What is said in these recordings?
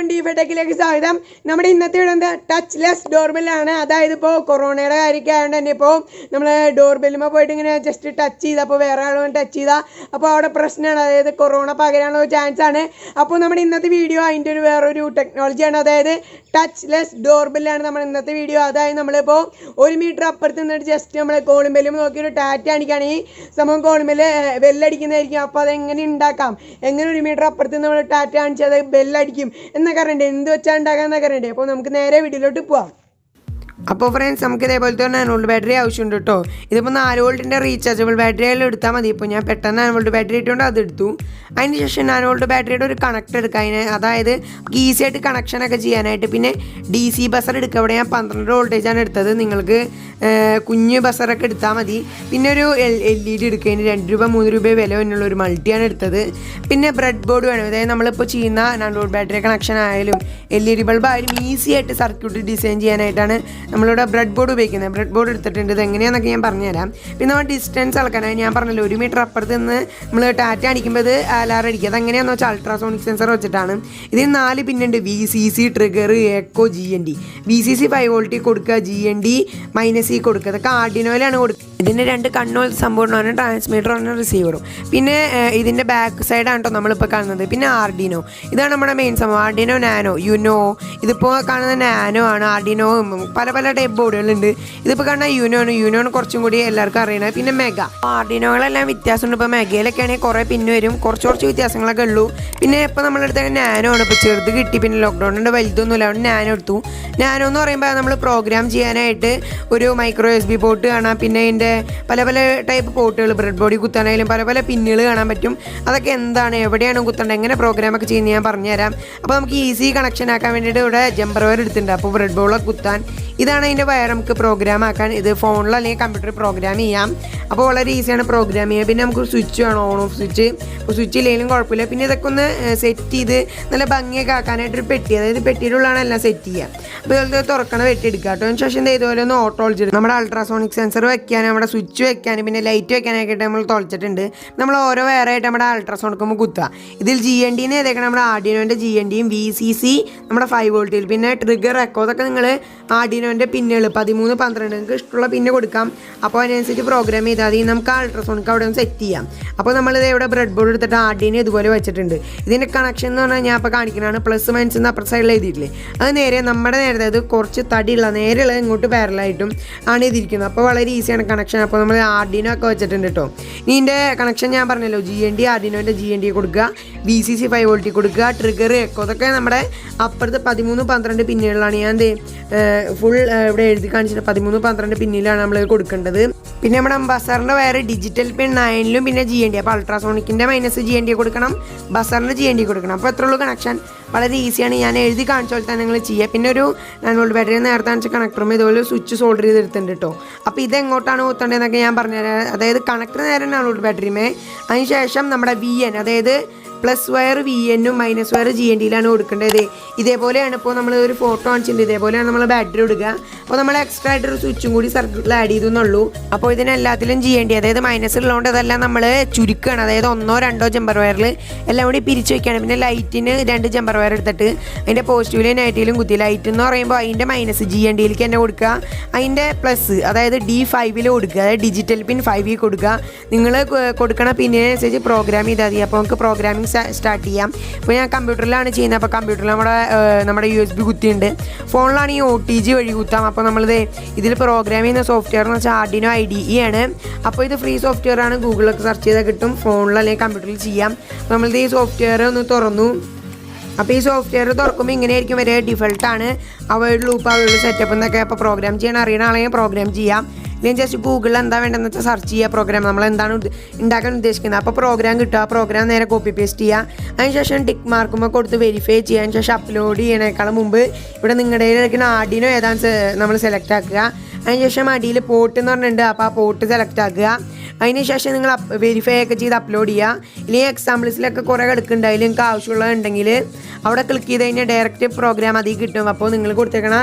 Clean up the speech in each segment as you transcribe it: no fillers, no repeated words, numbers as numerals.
എല്ലാവർക്കും ഡിഫെടെക്കിലേക്ക് സ്വാഗതം. നമ്മുടെ ഇന്നത്തെ ഇവിടെ എന്താ ടച്ച്ലെസ് ഡോർബെല്ലാണ്. അതായത് ഇപ്പോൾ കൊറോണയുടെ കാര്യമൊക്കെ ആയതുകൊണ്ട് തന്നെ ഇപ്പോൾ നമ്മൾ ഡോർബെല്ലുമ്പോൾ പോയിട്ട് ഇങ്ങനെ ജസ്റ്റ് ടച്ച് ചെയ്താൽ അപ്പോൾ വേറെ ആളും ടച്ച് ചെയ്താൽ അപ്പോൾ അവിടെ പ്രശ്നമാണ്. അതായത് കൊറോണ പകരാനുള്ള ചാൻസ് ആണ്. അപ്പോൾ നമ്മുടെ ഇന്നത്തെ വീഡിയോ അതിൻ്റെ ഒരു വേറൊരു ടെക്നോളജിയാണ്. അതായത് ടച്ച്ലെസ് ഡോർബെല്ലാണ് നമ്മുടെ ഇന്നത്തെ വീഡിയോ. അതായത് നമ്മളിപ്പോൾ 1 മീറ്റർ അപ്പുറത്ത് നിന്നിട്ട് ജസ്റ്റ് നമ്മൾ കോളിംഗ് ബെല്ലും നോക്കി ഒരു ടാറ്റ കാണിക്കുകയാണെങ്കിൽ സംഭവം കോളിംഗ് ബെല്ല് ബെല്ലടിക്കുന്നതായിരിക്കും. അപ്പോൾ അതെങ്ങനെ ഉണ്ടാക്കാം, എങ്ങനെ 1 മീറ്റർ അപ്പുറത്ത് നമ്മൾ ടാറ്റ കാണിച്ചത് ബെല്ലടിക്കും എന്നൊക്കെ അറിയണ്ടേ, എന്ത് വെച്ചാൽ ഉണ്ടാക്കാമെന്നൊക്കെ അറിയണ്ടേ. അപ്പോൾ നമുക്ക് നേരെ വീഡിയോയിലോട്ട് പോവാം. അപ്പോൾ ഫ്രണ്ട്സ്, നമുക്ക് ഇതേപോലത്തെ 9 വോൾട്ട് ബാറ്ററി ആവശ്യമുണ്ട് കേട്ടോ. ഇതിപ്പോൾ 4 വോൾട്ടിൻ്റെ റീചാർജബിൾ ബാറ്ററി ആയാലും എടുത്താൽ മതി. ഇപ്പോൾ ഞാൻ പെട്ടെന്ന് 9 വോൾട്ട് ബാറ്ററി ഇട്ടുകൊണ്ട് അതെടുത്തു. അതിന് ശേഷം 9 വോൾട്ട് ബാറ്ററിയുടെ ഒരു കണക്ട് എടുക്കുക. അതിന് അതായത് ഈസി ആയിട്ട് കണക്ഷനൊക്കെ ചെയ്യാനായിട്ട്. പിന്നെ DC ബസർ എടുക്കുക. അവിടെ ഞാൻ 12 വോൾട്ടേജാണ് എടുത്തത്. നിങ്ങൾക്ക് കുഞ്ഞ് ബസറൊക്കെ എടുത്താൽ മതി. പിന്നെ ഒരു LED എടുക്കുക. അതിന് 2 രൂപ 3 രൂപ വില എന്നുള്ള ഒരു മൾട്ടിയാണ് എടുത്തത്. പിന്നെ ബ്രെഡ് ബോർഡ് വേണം. അതായത് നമ്മളിപ്പോൾ ചെയ്യുന്ന 9 വോൾട്ട് ബാറ്ററി കണക്ഷൻ ആയാലും LED ബൾബ് ആയാലും ഈസി ആയിട്ട് സർക്യൂട്ട് ഡിസൈൻ ചെയ്യാനായിട്ടാണ് നമ്മളിവിടെ ബ്രെഡ് ബോർഡ് ഉപയോഗിക്കുന്നത്. ബ്രെഡ് ബോർഡ് എടുത്തിട്ടുണ്ട്. ഇത് എങ്ങനെയാണെന്നൊക്കെ ഞാൻ പറഞ്ഞുതരാം. പിന്നെ നമ്മൾ ഡിസ്റ്റൻസ് അളക്കാനായി ഞാൻ പറഞ്ഞല്ലോ 1 മീറ്റർ അപ്പുറത്ത് നിന്ന് നമ്മൾ ടാറ്റ അടിക്കുമ്പോൾ ഇത് അലാറം അടിക്കുക. അത് എങ്ങനെയാണെന്ന് വെച്ചാൽ അൾട്രാസോണിക് സെൻസർ വെച്ചിട്ടാണ്. ഇതിന് 4 പിന്നുണ്ട്: VCC, trigger, echo, GND. VCC 5 volt കൊടുക്കുക, GND -C കൊടുക്കുക. അതൊക്കെ ആർഡിനോയിലാണ് കൊടുക്കുക. ഇതിൻ്റെ 2 കണ്ണോ സമ്പൂർണ്ണമാണ്, ട്രാൻസ്മിറ്ററാണ് റിസീവറും. പിന്നെ ഇതിൻ്റെ ബാക്ക് സൈഡാണ് കേട്ടോ നമ്മളിപ്പോൾ കാണുന്നത്. പിന്നെ ആർഡിനോ, ഇതാണ് നമ്മുടെ മെയിൻ സംഭവം. Arduino nano, you know. ഇതിപ്പോൾ കാണുന്ന നാനോ ആണ്. ആർഡിനോ പല ടൈപ്പ് ബോർഡുകളുണ്ട്. ഇതിപ്പോൾ കാണുന്ന യുനോണ് കുറച്ചും കൂടി എല്ലാവർക്കും അറിയണത്. പിന്നെ മെഗ. ആർഡിനോകളെല്ലാം വ്യത്യാസമുണ്ട്. ഇപ്പോൾ മെഗയിലൊക്കെ ആണെങ്കിൽ കുറേ പിന്ന് വരും, കുറച്ച് വ്യത്യാസങ്ങളൊക്കെ ഉള്ളൂ. പിന്നെ ഇപ്പോൾ നമ്മളെടുത്ത നാനോ ആണ്. ഇപ്പോൾ ചെറുത് കിട്ടി. പിന്നെ ലോക്ക്ഡൗണിൻ്റെ വലുതൊന്നുമില്ല, അവിടെ നാനോ എടുത്തു. നാനോ എന്ന് പറയുമ്പോൾ നമ്മൾ പ്രോഗ്രാം ചെയ്യാനായിട്ട് ഒരു മൈക്രോ USB പോർട്ട് കാണാം. പിന്നെ ഇതിൻ്റെ പല ടൈപ്പ് പോർട്ടുകൾ, ബ്രെഡ് ബോർഡിൽ കുത്താനായാലും പല പിന്നുകൾ കാണാൻ പറ്റും. അതൊക്കെ എന്താണ്, എവിടെയാണ് കുത്തേണ്ടത്, എങ്ങനെ പ്രോഗ്രാമൊക്കെ ചെയ്യുന്നത് ഞാൻ പറഞ്ഞുതരാം. അപ്പോൾ നമുക്ക് ഈസി കണക്ഷൻ ആക്കാൻ വേണ്ടിയിട്ട് ഇവിടെ ജമ്പർ വയർ എടുത്തിട്ടുണ്ട്. അപ്പോൾ ബ്രെഡ് ബോളൊക്കെ കുത്താൻ ഇതാണ് അതിൻ്റെ വയർ. നമുക്ക് പ്രോഗ്രാം ആക്കാൻ ഇത് ഫോണിൽ അല്ലെങ്കിൽ കമ്പ്യൂട്ടറിൽ പ്രോഗ്രാം ചെയ്യാം. അപ്പോൾ വളരെ ഈസിയാണ് പ്രോഗ്രാം ചെയ്യുക. പിന്നെ നമുക്ക് സ്വിച്ച് വേണം, ഓൺ ഓഫ് സ്വിച്ച്. ഇപ്പോൾ സ്വിച്ച് ഇല്ലെങ്കിലും കുഴപ്പമില്ല. പിന്നെ ഇതൊക്കെ ഒന്ന് സെറ്റ് ചെയ്ത് നല്ല ഭംഗിയൊക്കെ ആക്കാനായിട്ടൊരു പെട്ടി, അതായത് പെട്ടിയിലുള്ളതാണ് എല്ലാം സെറ്റ് ചെയ്യുക. അപ്പോൾ ഇതുപോലെ തുറക്കണ വെട്ടി എടുക്കുക കേട്ടോ. അതിന് ശേഷം ഇതുപോലെ ഒന്ന് ഓട്ടോ ഒളിച്ചിട്ട് നമ്മുടെ അൾട്രാസോണിക് സെൻസർ വെക്കാൻ, നമ്മുടെ സ്വിച്ച് വെക്കാൻ, പിന്നെ ലൈറ്റ് വെക്കാനായിട്ട് നമ്മൾ തുളച്ചിട്ടുണ്ട്. നമ്മൾ ഓരോ വയറായിട്ട് നമ്മുടെ അൾട്രാസോണിക് കുത്തുക. ഇതിൽ GND ഏതൊക്കെ നമ്മുടെ ആർഡിനോൻ്റെ GNDയും VCC നമ്മുടെ 5 വോൾട്ടിൽ, പിന്നെ ട്രിഗർ, എക്കോ, അതൊക്കെ നിങ്ങൾ ആർഡിനോൻ്റെ പിന്നുകൾ 13, 12 നിങ്ങൾക്ക് ഇഷ്ടമുള്ള പിന്നെ കൊടുക്കാം. അപ്പോൾ അതിനനുസരിച്ച് പ്രോഗ്രാം ചെയ്താൽ മതി. നമുക്ക് അൾട്രാസോണിക് അവിടെ ഒന്ന് സെറ്റ് ചെയ്യാം. അപ്പോൾ നമ്മളിത് ഇവിടെ ബ്രെഡ് ബോർഡ് എടുത്തിട്ട് ആർഡിനോ ഇതുപോലെ വെച്ചിട്ടുണ്ട്. ഇതിൻ്റെ കണക്ഷൻ എന്ന് പറഞ്ഞാൽ ഞാൻ ഇപ്പോൾ കാണിക്കുന്നതാണ്. പ്ലസ് മൈനസ് എന്ന് അപ്പുറ സൈഡിൽ എഴുതിയിട്ടില്ലേ, അത് നേരെ നമ്മുടെ നേരത്തെ അത് കുറച്ച് തടിയുള്ള നേരെയുള്ള ഇങ്ങോട്ട് പാരലായിട്ടും ആണ് ഇതിരിക്കുന്നത്. അപ്പോൾ വളരെ ഈസിയാണ് കണക്ഷൻ. അപ്പോൾ നമ്മൾ ആർഡിനോ ഒക്കെ വെച്ചിട്ടുണ്ട് കേട്ടോ. ഇനി ഇതിൻ്റെ കണക്ഷൻ ഞാൻ പറഞ്ഞല്ലോ, GND ആർഡിനോൻ്റെ GND കൊടുക്കുക, VCC 5 വോൾട്ടിൽ കൊടുക്കുക, ട്രിഗർ, എക്കോ, അതൊക്കെ നമ്മുടെ അപ്പുറത്ത് 13, 12 പിന്നുകളിലാണ്. ഞാൻ ഫുൾ ഇവിടെ എഴുതി കാണിച്ചിട്ട് 13, 12 പിന്നിലാണ് നമ്മൾ കൊടുക്കേണ്ടത്. പിന്നെ നമ്മുടെ ബസറിൻ്റെ വയർ ഡിജിറ്റൽ പിൻ 9ലും പിന്നെ GND. അപ്പോൾ അൾട്രാസോണിക്കിൻ്റെ -GND കൊടുക്കണം, ബസറിൻ്റെ GND കൊടുക്കണം. അപ്പോൾ എത്ര ഉള്ളൂ കണക്ഷൻ? വളരെ ഈസിയാണ്. ഞാൻ എഴുതി കാണിച്ച പോലെ തന്നെ നിങ്ങൾ ചെയ്യുക. പിന്നെ ഒരു 9 വോൾട്ട് ബാറ്ററി നേരത്തെ കാണിച്ച കണക്ടറും ഇതുപോലെ സ്വിച്ച് സോൾഡർ ചെയ്തെടുത്തിട്ടുണ്ട് കേട്ടോ. അപ്പോൾ ഇതെങ്ങോട്ടാണ് കുത്തേണ്ടതെന്നൊക്കെ ഞാൻ പറഞ്ഞുതരാം. അതായത് കണക്ടർ നേരെ 9 വോൾട്ട് ബാറ്ററിമേ, അതിന് ശേഷം നമ്മുടെ VN, അതായത് പ്ലസ് വയർ VNഉം മൈനസ് വയർ GNDയിലാണ് കൊടുക്കേണ്ടത്. ഇതേപോലെയാണ് ഇപ്പോൾ നമ്മൾ ഒരു ഫോട്ടോ കാണിച്ചിട്ടുണ്ട്. ഇതേപോലെയാണ് നമ്മൾ ബാറ്ററി കൊടുക്കുക. അപ്പോൾ നമ്മൾ എക്സ്ട്രാ ആയിട്ടൊരു സ്വിച്ചും കൂടി സർക്യൂട്ടിൽ ആഡ് ചെയ്തെന്നുള്ളൂ. അപ്പോൾ ഇതിനെല്ലാത്തിലും GND, അതായത് മൈനസ് ഉള്ളതുകൊണ്ട് ഇതെല്ലാം നമ്മൾ ചുരുക്കുകയാണ്. അതായത് 1, 2 ജമ്പർ വയറിൽ എല്ലാം കൂടി പിരിച്ച് വയ്ക്കുകയാണ്. പിന്നെ ലൈറ്റിന് 2 ജമ്പർ വയർ എടുത്തിട്ട് അതിൻ്റെ പോസിറ്റീവിലും നെഗറ്റീവിലും കുത്തി. ലൈറ്റ് എന്ന് പറയുമ്പോൾ അതിൻ്റെ മൈനസ് GNDയിലേക്ക് തന്നെ കൊടുക്കുക, അതിൻ്റെ പ്ലസ് അതായത് D5ൽ കൊടുക്കുക, അതായത് ഡിജിറ്റൽ പിൻ 5ൽ കൊടുക്കുക. നിങ്ങൾ കൊടുക്കണ പിന്നിനനുസരിച്ച് പ്രോഗ്രാം ചെയ്താൽ മതി. അപ്പോൾ നമുക്ക് പ്രോഗ്രാമിംഗ് സ്റ്റാർട്ട് ചെയ്യാം. ഇപ്പോൾ ഞാൻ കമ്പ്യൂട്ടറിലാണ് ചെയ്യുന്നത്. അപ്പോൾ കമ്പ്യൂട്ടറിൽ നമ്മുടെ USB കുത്തിയുണ്ട്. ഫോണിലാണ് ഈ OTG വഴി കുത്താം. അപ്പോൾ നമ്മളിത് ഇതിൽ പ്രോഗ്രാം ചെയ്യുന്ന സോഫ്റ്റ്വെയർ എന്ന് വെച്ചാൽ ആർഡിനോ IDE ആണ്. അപ്പോൾ ഇത് ഫ്രീ സോഫ്റ്റ്വെയർ ആണ്. ഗൂഗിളൊക്കെ സെർച്ച് ചെയ്താൽ കിട്ടും. ഫോണിൽ അല്ലെങ്കിൽ കമ്പ്യൂട്ടറിൽ ചെയ്യാം. അപ്പോൾ നമ്മളിത് ഈ സോഫ്റ്റ്വെയർ ഒന്ന് തുറന്നു. അപ്പോൾ ഈ സോഫ്റ്റ്വെയർ തുറക്കുമ്പോൾ ഇങ്ങനെയായിരിക്കും വരെ. ഡിഫൾട്ടാണ് അവയുടെ ലൂപ്പ്, അവയുടെ സെറ്റപ്പ് എന്നൊക്കെ. അപ്പോൾ പ്രോഗ്രാം ചെയ്യാൻ അറിയണ ആണെങ്കിൽ പ്രോഗ്രാം ചെയ്യാം. ഇല്ലെങ്കിൽ ജസ്റ്റ് ഗൂഗിളിൽ എന്താ വേണ്ടതെന്ന് വെച്ചാൽ സെർച്ച് ചെയ്യുക പ്രോഗ്രാം, നമ്മൾ എന്താണ് ഉണ്ടാക്കാൻ ഉദ്ദേശിക്കുന്നത്. അപ്പോൾ പ്രോഗ്രാം കിട്ടുക. ആ പ്രോഗ്രാം നേരെ കോപ്പി പേസ്റ്റ് ചെയ്യുക. അതിനുശേഷം ടിക്ക് മാർക്കുമ്പോൾ കൊടുത്ത് വെരിഫൈ ചെയ്യുക. അതിന് ശേഷം അപ്ലോഡ് ചെയ്യണേക്കാളും മുമ്പ് ഇവിടെ നിങ്ങളുടെ ഇരിക്കുന്ന ആർഡിനോ ഏതാണ് നമ്മൾ സെലക്ട് ആക്കുക. അതിനുശേഷം അടിയിൽ പോർട്ട് എന്ന് പറഞ്ഞിട്ടുണ്ട്. അപ്പോൾ ആ പോർട്ട് സെലക്ട് ആക്കുക. അതിന് ശേഷം നിങ്ങൾ വെരിഫൈ ഒക്കെ ചെയ്ത് അപ്ലോഡ് ചെയ്യുക. ഇല്ലെങ്കിൽ എക്സാമ്പിൾസിലൊക്കെ കുറേ കിടക്കുന്നുണ്ട്, അതിൽ നിങ്ങൾക്ക് ആവശ്യമുള്ളതുണ്ടെങ്കിൽ അവിടെ ക്ലിക്ക് ചെയ്ത് കഴിഞ്ഞാൽ ഡയറക്റ്റ് പ്രോഗ്രാം അതിൽ കിട്ടും. അപ്പോൾ നിങ്ങൾ കൊടുത്തേക്കണ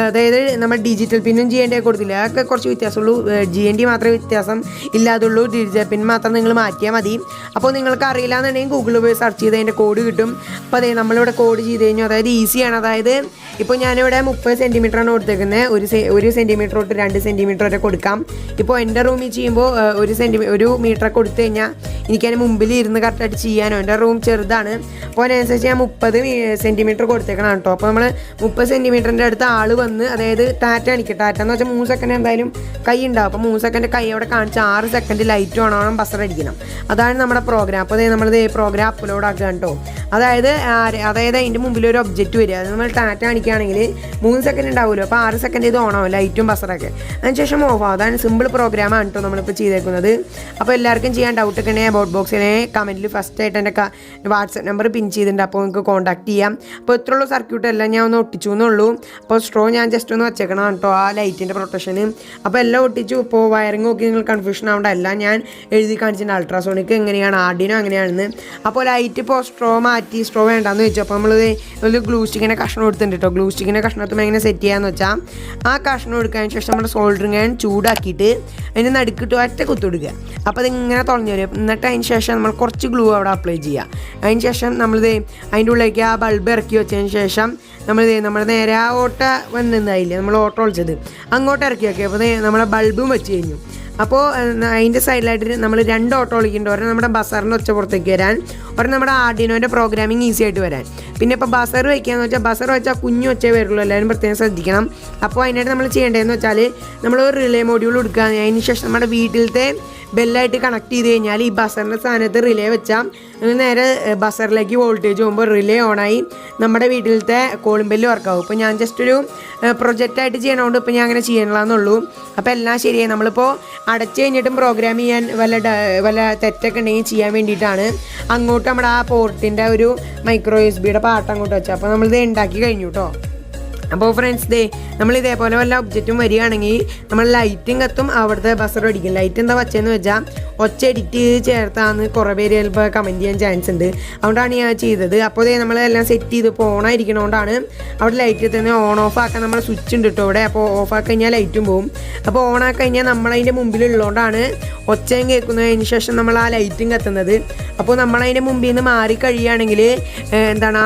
അതായത് നമ്മൾ ഡിജിറ്റൽ പിന്നും GND കൊടുത്തില്ല, അതൊക്കെ കുറച്ച് വ്യത്യാസമുള്ളൂ. GND മാത്രമേ വ്യത്യാസം ഇല്ലാതുള്ളൂ, ഡിജിറ്റൽ പിൻ മാത്രം നിങ്ങൾ മാറ്റിയാൽ മതി. അപ്പോൾ നിങ്ങൾക്ക് അറിയില്ല എന്നുണ്ടെങ്കിൽ ഗൂഗിളിൽ പോയി സെർച്ച് ചെയ്ത് അതിൻ്റെ കോഡ് കിട്ടും. അപ്പോൾ അതെ നമ്മളിവിടെ കോഡ് ചെയ്ത് കഴിഞ്ഞു. അതായത് ഈസിയാണ്. അതായത് ഇപ്പോൾ ഞാനിവിടെ 30 സെൻറ്റിമീറ്ററാണ് കൊടുത്തേക്കുന്നത്. 1 സെൻറ്റിമീറ്റർ തൊട്ട് 2 സെൻറ്റിമീറ്റർ വരെ കൊടുക്കാം. ഇപ്പോൾ എൻ്റെ റൂമിൽ ചെയ്യുമ്പോൾ 1 മീറ്റർ കൊടുത്തു കഴിഞ്ഞാൽ എനിക്കതിന് മുമ്പിൽ ഇരുന്ന് കറക്റ്റായിട്ട് ചെയ്യാനോ, എൻ്റെ റൂം ചെറുതാണ്. അപ്പോൾ അതിനനുസരിച്ച് ഞാൻ 30 സെൻറ്റിമീറ്റർ കൊടുത്തേക്കണം കേട്ടോ. അപ്പോൾ നമ്മൾ 30 സെൻറ്റിമീറ്ററിൻ്റെ അടുത്ത് ആൾ വന്ന്, അതായത് ടാറ്റ കാണിക്കുക. ടാറ്റ എന്ന് വെച്ചാൽ 3 സെക്കൻഡ് എന്തായാലും കൈ ഉണ്ടാവും. അപ്പോൾ 3 സെക്കൻഡ് കൈ അവിടെ കാണിച്ച് 6 സെക്കൻഡ് ലൈറ്റ് ഓണാവണം, ബസർ അടിക്കണം. അതാണ് നമ്മുടെ പ്രോഗ്രാം. അപ്പോൾ നമ്മളിത് പ്രോഗ്രാം അപ്ലോഡ് ആക്കുക കേട്ടോ. അതായത് അതിൻ്റെ മുമ്പിൽ ഒരു ഒബ്ജക്റ്റ് വരിക. അത് നമ്മൾ ടാറ്റ കാണിക്കുകയാണെങ്കിൽ 3 സെക്കൻഡ് ഉണ്ടാവുമല്ലോ, അപ്പോൾ 6 സെക്കൻഡ് ഇത് ഓണാവും, ലൈറ്റും ബസറൊക്കെ. അതിനുശേഷം ഓഫ് ആവും. അതാണ് സിമ്പിൾ പ്രോഗ്രാമാണ് കേട്ടോ നമ്മളിപ്പോൾ ചെയ്തേക്കുന്നത്. അപ്പോൾ എല്ലാവർക്കും ചെയ്യാൻ ഡൗട്ടൊക്കെ ഉണ്ടെങ്കിൽ ബോട്ട് ബോക്സിലെ കമൻറ്റിൽ ഫസ്റ്റായിട്ട് എൻ്റെ വാട്സപ്പ് നമ്പർ പിൻ ചെയ്തിട്ടുണ്ട്. അപ്പോൾ നിങ്ങൾക്ക് കോൺടാക്ട് ചെയ്യാം. അപ്പോൾ ഇത്രയുള്ള സർക്യൂട്ട് എല്ലാം ഞാൻ ഒന്ന് ഒട്ടിച്ചു എന്നുള്ളൂ. അപ്പോൾ സ്ട്രോ ഞാൻ ജസ്റ്റ് ഒന്ന് വെച്ചേക്കണം കേട്ടോ, ആ ലൈറ്റിൻ്റെ പ്രൊട്ടക്ഷന്. അപ്പോൾ എല്ലാം ഒട്ടിച്ചു. ഇപ്പോൾ വയറിങ് നോക്കി നിങ്ങൾ കൺഫ്യൂഷൻ ആവേണ്ട, എല്ലാം ഞാൻ എഴുതി കാണിച്ചിട്ടുണ്ട്. അൾട്രാസോണിക് എങ്ങനെയാണ്, ആർഡിനോ എങ്ങനെയാണെന്ന്. അപ്പോൾ ലൈറ്റ് ഇപ്പോൾ സ്ട്രോ മാറ്റി, സ്ട്രോ വേണ്ടാന്ന് വെച്ചു. അപ്പോൾ നമ്മൾ ഒരു ഗ്ലൂ സ്റ്റിക്കിൻ്റെ കഷ്ണം എടുത്തിട്ടുണ്ട് കേട്ടോ. ഗ്ലൂ സ്റ്റിക്കിൻ്റെ കഷ്ണത്തുമ്പോൾ എങ്ങനെ സെറ്റ് ചെയ്യാന്ന് വെച്ചാൽ ആ കഷ്ണം എടുക്കാതിന് ശേഷം നമ്മുടെ സോൾഡറിങ് ഞാൻ ചൂടാക്കിയിട്ട് അതിന് നടുക്കിട്ട് ഒറ്റ കുത്തുകൊടുക്കുക. അപ്പോൾ അതിങ്ങനെ തുറഞ്ഞു വരും. എന്നിട്ട് അതിന് ശേഷം നമ്മൾ കുറച്ച് ഗ്ലൂ അവിടെ അപ്ലൈ ചെയ്യുക. അതിന് ശേഷം നമ്മളിത് അതിൻ്റെ ഉള്ളിലേക്ക് ആ ബൾബ് ഇറക്കി വെച്ചതിന് ശേഷം നമ്മൾ നേരെ ആ ഓട്ട വന്നിരുന്നായില്ലേ, നമ്മൾ ഓട്ടോ ഒളിച്ചത് അങ്ങോട്ട് ഇറക്കി വെക്കുക. അപ്പോൾ നമ്മളെ ബൾബും വെച്ച് കഴിഞ്ഞു. അപ്പോൾ അതിൻ്റെ സൈഡിലായിട്ട് നമ്മൾ 2 ഓട്ടോ ഒളിക്കുന്നുണ്ട്. ഒരെണ്ണം നമ്മുടെ ബസറിൻ്റെ ഒച്ച പുറത്തേക്ക് വരാൻ, ഒരെണ്ണം നമ്മുടെ ആർഡിനോൻ്റെ പ്രോഗ്രാമിങ് ഈസി ആയിട്ട് വരാൻ. പിന്നെ ഇപ്പോൾ ബസർ വയ്ക്കുകയെന്ന് വെച്ചാൽ ബസർ വെച്ചാൽ കുഞ്ഞു ഒച്ചേ വരുള്ളൂ, എല്ലാവരും പ്രത്യേകം ശ്രദ്ധിക്കണം. അപ്പോൾ അതിനായിട്ട് നമ്മൾ ചെയ്യേണ്ടതെന്ന് വെച്ചാൽ നമ്മൾ ഒരു റിലേ മൊഡ്യൂൾ എടുക്കുക. അതിന് ശേഷം നമ്മുടെ വീട്ടിലത്തെ ബെല്ലായിട്ട് കണക്ട് ചെയ്ത് കഴിഞ്ഞാൽ ഈ ബസറിൻ്റെ സ്ഥാനത്ത് റിലേ വെച്ചാൽ നേരെ ബസറിലേക്ക് വോൾട്ടേജ് പോകുമ്പോൾ റിലേ ഓണായി നമ്മുടെ വീട്ടിലത്തെ കോളിംഗ് ബെല്ല് വർക്കാവും. ഇപ്പോൾ ഞാൻ ജസ്റ്റ് ഒരു പ്രൊജക്റ്റായിട്ട് ചെയ്യണതുകൊണ്ട് ഇപ്പോൾ ഞാൻ അങ്ങനെ ചെയ്യണമെന്നുള്ളൂ. അപ്പോൾ എല്ലാം ശരിയായി. നമ്മളിപ്പോൾ അടച്ച് കഴിഞ്ഞിട്ടും പ്രോഗ്രാം ചെയ്യാൻ വല്ല തെറ്റൊക്കെ ഉണ്ടെങ്കിൽ ചെയ്യാൻ വേണ്ടിയിട്ടാണ് അങ്ങോട്ട് നമ്മുടെ ആ പോർട്ടിൻ്റെ ഒരു മൈക്രോ USB പാട്ട് അങ്ങോട്ട് വെച്ചാൽ. അപ്പോൾ നമ്മളിത് ഉണ്ടാക്കി കഴിഞ്ഞു കേട്ടോ. അപ്പോൾ ഫ്രണ്ട്സ് നമ്മൾ ഇതേപോലെ വല്ല ഒബ്ജക്റ്റും വരികയാണെങ്കിൽ നമ്മൾ ലൈറ്റും കത്തും, അവിടുത്തെ ബസർ അടിക്കും. ലൈറ്റ് എന്താ വച്ചതെന്ന് വെച്ചാൽ ഒച്ച എഡിറ്റ് ചെയ്ത് ചേർത്താന്ന് കുറേ പേര് ചിലപ്പോൾ കമൻറ്റ് ചെയ്യാൻ ചാൻസ് ഉണ്ട്. അതുകൊണ്ടാണ് ഞാൻ ചെയ്തത്. അപ്പോൾ നമ്മളെല്ലാം സെറ്റ് ചെയ്ത് ഇപ്പോൾ ഓണായിരിക്കണോണ്ടാണ് അവിടെ ലൈറ്റ് തന്നെ ഓൺ ഓഫ് ആക്കാൻ നമ്മൾ സ്വിച്ച് ഉണ്ട് കേട്ടോ ഇവിടെ. അപ്പോൾ ഓഫ് ആക്കി കഴിഞ്ഞാൽ ലൈറ്റും പോകും. അപ്പോൾ ഓൺ ആക്കി കഴിഞ്ഞാൽ നമ്മളതിൻ്റെ മുമ്പിലുള്ളതുകൊണ്ടാണ് ഒച്ചയും കേൾക്കുന്നതിന് ശേഷം നമ്മൾ ആ ലൈറ്റും കത്തുന്നത്. അപ്പോൾ നമ്മളതിൻ്റെ മുമ്പിൽ നിന്ന് മാറി കഴിയുകയാണെങ്കിൽ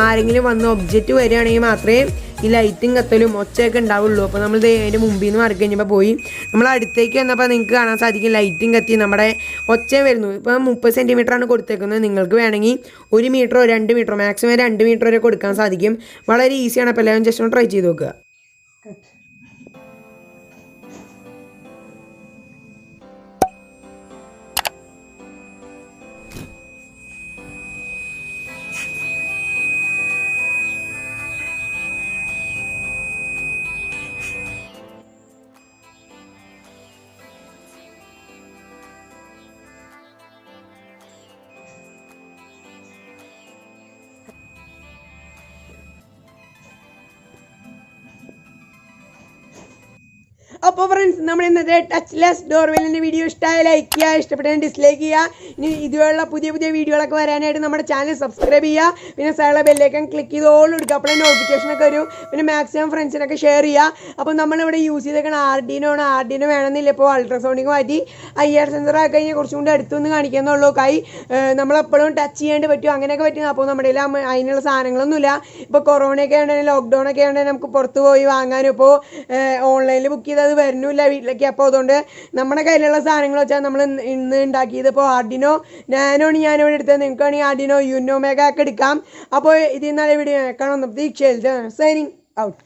ആരെങ്കിലും വന്ന് ഒബ്ജക്റ്റ് വരികയാണെങ്കിൽ മാത്രമേ ഈ ലൈറ്റും കത്തലും ഒച്ചയൊക്കെ ഉണ്ടാവുള്ളൂ. അപ്പോൾ നമ്മൾ അതിൻ്റെ മുമ്പിൽ നിന്ന് മാറി കഴിഞ്ഞപ്പോൾ പോയി നമ്മൾ അടുത്തേക്ക് വന്നപ്പോൾ നിങ്ങൾക്ക് കാണാൻ സാധിക്കും ലൈറ്റും കത്തി നമ്മുടെ ഒച്ചയും വരുന്നു. ഇപ്പോൾ 30 സെൻറ്റിമീറ്ററാണ് കൊടുത്തേക്കുന്നത്. നിങ്ങൾക്ക് വേണമെങ്കിൽ 1 മീറ്ററോ 2 മീറ്ററോ മാക്സിമം 2 മീറ്റർ വരെ കൊടുക്കാൻ സാധിക്കും. വളരെ ഈസിയാണ്. അപ്പോൾ എല്ലാവരും ജസ്റ്റ് ഒന്ന് ട്രൈ ചെയ്ത് നോക്കുക. അപ്പോൾ ഫ്രണ്ട്സ് നമ്മൾ ഇന്നത്തെ ടച്ച്ലെസ് ഡോർബെല്ലിൻ്റെ വീഡിയോ ഇഷ്ടമായ ലൈക്ക് ചെയ്യുക, ഇഷ്ടപ്പെട്ടെങ്കിൽ ഡിസ്ലൈക്ക് ചെയ്യുക. ഇനി ഇതുപോലുള്ള പുതിയ വീഡിയോകളൊക്കെ വരാനായിട്ട് നമ്മുടെ ചാനൽ സബ്സ്ക്രൈബ് ചെയ്യുക. പിന്നെ സൈഡിലെ ബെല്ലേക്കൻ ക്ലിക്ക് ചെയ്ത് ഓൾ എടുക്കുക. അപ്പോഴേ നോട്ടിഫിക്കേഷനൊക്കെ വരും. പിന്നെ മാക്സിമം ഫ്രണ്ട്സിനൊക്കെ ഷെയർ ചെയ്യുക. അപ്പോൾ നമ്മളിവിടെ യൂസ് ചെയ്തേക്കുന്ന ആർഡിനോ വേണമെന്നില്ല. ഇപ്പോൾ അൾട്രാസോണിക് മാറ്റി IR സെൻസർ ആക്കി കഴിഞ്ഞാൽ കുറച്ചും കൂടി അടുത്തൊന്ന് കാണിക്കാന്നുള്ളൂ. നമ്മളെപ്പോഴും ടച്ച് ചെയ്യാണ്ട് പറ്റും, അങ്ങനെയൊക്കെ പറ്റും. അപ്പോൾ നമ്മുടെ അതിനുള്ള സാധനങ്ങളൊന്നുമില്ല. ഇപ്പോൾ കൊറോണയൊക്കെ ഉണ്ടെങ്കിൽ ലോക്ക്ഡൗണൊക്കെ ഉണ്ടെങ്കിൽ നമുക്ക് പുറത്ത് പോയി വാങ്ങാനും ഇപ്പോൾ ഓൺലൈനിൽ ബുക്ക് ചെയ്തത് വരുന്നില്ല വീട്ടിലേക്ക്. അപ്പോൾ അതുകൊണ്ട് നമ്മുടെ കയ്യിലുള്ള സാധനങ്ങൾ വെച്ചാൽ നമ്മൾ ഇന്ന് ഉണ്ടാക്കിയത്. ഇപ്പോൾ ആർഡിനോ നാനോണ് ഞാനിവിടെ എടുത്തത്. നിങ്ങൾക്ക് വേണമെങ്കിൽ ആർഡിനോ യുനോ മെഗ ഒക്കെ എടുക്കാം. അപ്പോൾ ഇതിൽ നിന്നുള്ള വീഡിയോ കാണാൻ പ്രതീക്ഷയിൽ സൈനിങ് ഔട്ട്.